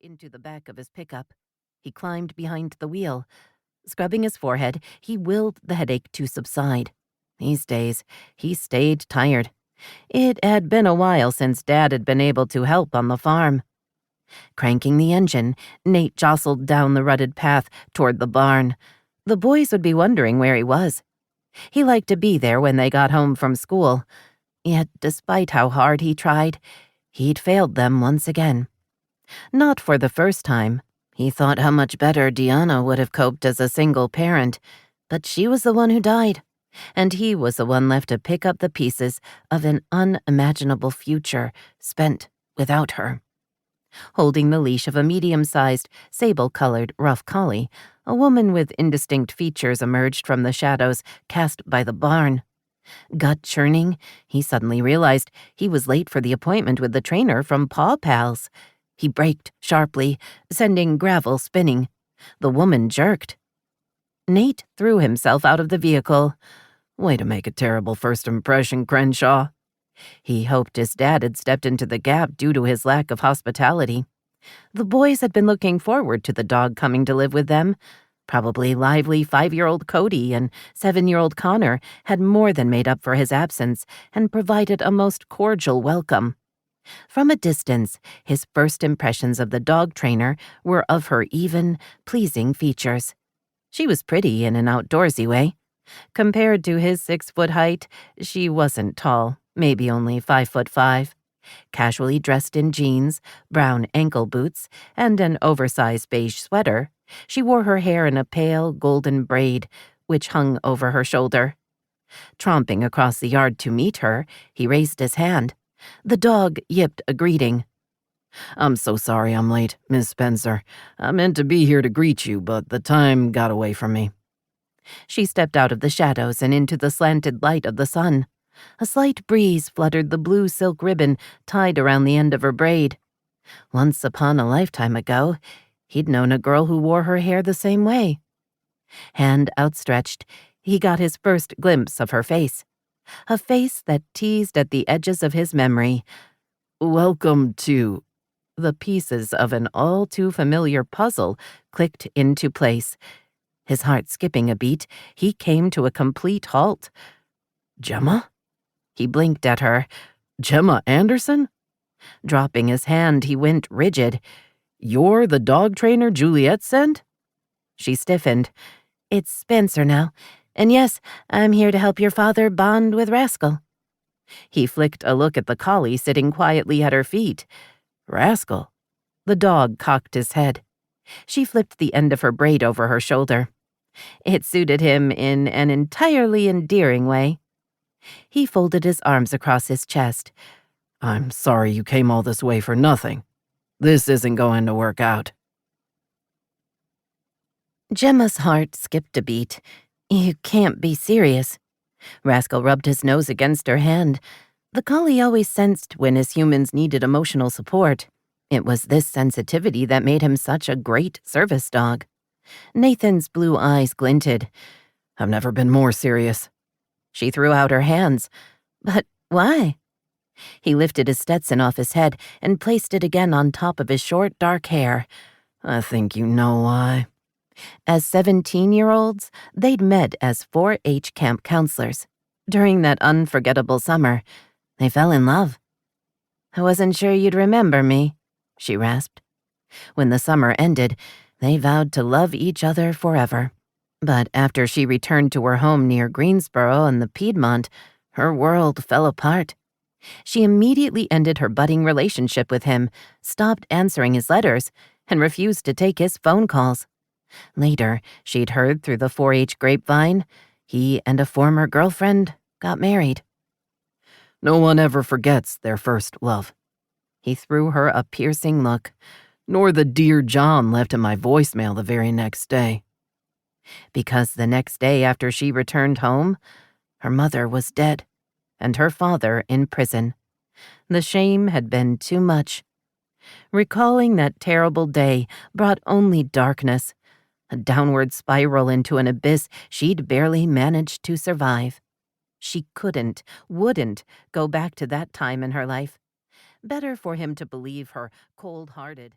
into the back of his pickup. He climbed behind the wheel. Scrubbing his forehead, he willed the headache to subside. These days, he stayed tired. It had been a while since Dad had been able to help on the farm. Cranking the engine, Nate jostled down the rutted path toward the barn. The boys would be wondering where he was. He liked to be there when they got home from school. Yet, despite how hard he tried, he'd failed them once again. Not for the first time. He thought how much better Deanna would have coped as a single parent, but she was the one who died, and he was the one left to pick up the pieces of an unimaginable future spent without her. Holding the leash of a medium-sized, sable-colored rough collie, a woman with indistinct features emerged from the shadows cast by the barn. Gut-churning, he suddenly realized he was late for the appointment with the trainer from Paw Pals. He braked sharply, sending gravel spinning. The woman jerked. Nate threw himself out of the vehicle. Way to make a terrible first impression, Crenshaw. He hoped his dad had stepped into the gap due to his lack of hospitality. The boys had been looking forward to the dog coming to live with them. Probably lively 5-year-old Cody and 7-year-old Connor had more than made up for his absence and provided a most cordial welcome. From a distance, his first impressions of the dog trainer were of her even, pleasing features. She was pretty in an outdoorsy way. Compared to his 6-foot height, she wasn't tall, maybe only 5'5". Casually dressed in jeans, brown ankle boots, and an oversized beige sweater, she wore her hair in a pale golden braid, which hung over her shoulder. Tromping across the yard to meet her, he raised his hand. The dog yipped a greeting. "I'm so sorry I'm late, Miss Spencer. I meant to be here to greet you, but the time got away from me." She stepped out of the shadows and into the slanted light of the sun. A slight breeze fluttered the blue silk ribbon tied around the end of her braid. Once upon a lifetime ago, he'd known a girl who wore her hair the same way. Hand outstretched, he got his first glimpse of her face. A face that teased at the edges of his memory. "Welcome to..." The pieces of an all-too-familiar puzzle clicked into place. His heart skipping a beat, he came to a complete halt. "Gemma?" He blinked at her. "Gemma Anderson?" Dropping his hand, he went rigid. "You're the dog trainer Juliet sent?" She stiffened. "It's Spencer now. And yes, I'm here to help your father bond with Rascal." He flicked a look at the collie sitting quietly at her feet. "Rascal?" The dog cocked his head. She flipped the end of her braid over her shoulder. It suited him in an entirely endearing way. He folded his arms across his chest. "I'm sorry you came all this way for nothing. This isn't going to work out." Gemma's heart skipped a beat. "You can't be serious." Rascal rubbed his nose against her hand. The collie always sensed when his humans needed emotional support. It was this sensitivity that made him such a great service dog. Nathan's blue eyes glinted. "I've never been more serious." She threw out her hands. "But why?" He lifted his Stetson off his head and placed it again on top of his short, dark hair. "I think you know why." As 17-year-olds, they'd met as 4-H camp counselors. During that unforgettable summer, they fell in love. "I wasn't sure you'd remember me," she rasped. When the summer ended, they vowed to love each other forever. But after she returned to her home near Greensboro in the Piedmont, her world fell apart. She immediately ended her budding relationship with him, stopped answering his letters, and refused to take his phone calls. Later, she'd heard through the 4-H grapevine, he and a former girlfriend got married. "No one ever forgets their first love." He threw her a piercing look. "Nor the dear John left in my voicemail the very next day." Because the next day after she returned home, her mother was dead, and her father in prison. The shame had been too much. Recalling that terrible day brought only darkness, a downward spiral into an abyss she'd barely managed to survive. She wouldn't go back to that time in her life. Better for him to believe her cold-hearted.